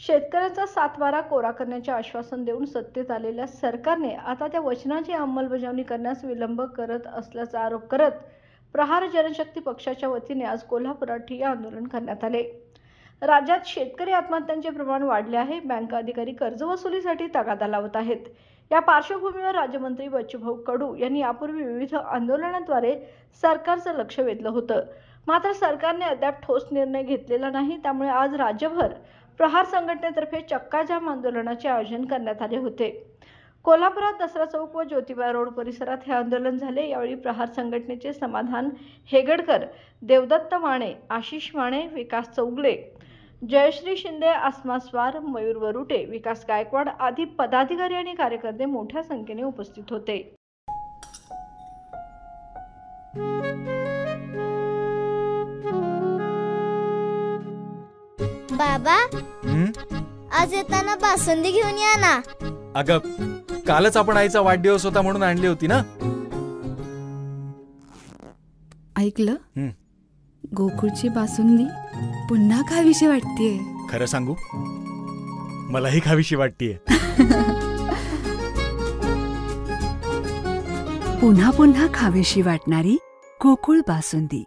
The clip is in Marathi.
शेतकऱ्यांचा सातबारा कोरा करण्याचे आश्वासन देऊन सत्तेत आलेल्या सरकारने आता त्या वचनाची अंमलबजावणी करण्यास विलंब करत असल्याचा आरोप करत प्रहार जनशक्ती पक्षाच्या वतीने आज कोल्हापुरात ठिय्या आंदोलन करण्यात आले। राज्यात शेतकरी आत्महत्यांचे प्रमाण वाढले आहे। बँक अधिकारी कर्जवसुलीसाठी तगादा लावत आहेत। या पार्श्वभूमीवर राज्यमंत्री बच्चूभाऊ कडू यांनी यापूर्वी विविध आंदोलनांद्वारे सरकारचं लक्ष वेधलं होतं। मात्र सरकारने अद्याप ठोस निर्णय घेतलेला नाही। त्यामुळे आज राज्यभर प्रहार संघटनेतर्फे चक्काजाम आंदोलनाचे आयोजन करण्यात आले होते। कोल्हापुरात दसरा चौक व ज्योतिबा रोड परिसरात हे आंदोलन झाले। यावेळी प्रहार संघटनेचे समाधान हेगडकर, देवदत्त माने, आशिष माने, विकास चौगले, जयश्री शिंदे, आसमा स्वार, मयूर वरुटे, विकास गायकवाड आदी पदाधिकारी आणि कार्यकर्ते मोठ्या संख्येने उपस्थित होते। बाबा, आज येताना बासुंदी घेऊन या ना। अगं, कालच आपण आईचा वाढदिवस होता म्हणून आणली होती ना। ऐकलं, गोकुळची बासुंदी पुन्हा खावीशी वाटतेय। खरं सांगू, मलाही खावीशी वाटतेय। पुन्हा पुन्हा खावीशी वाटणारी गोकुळ बासुंदी।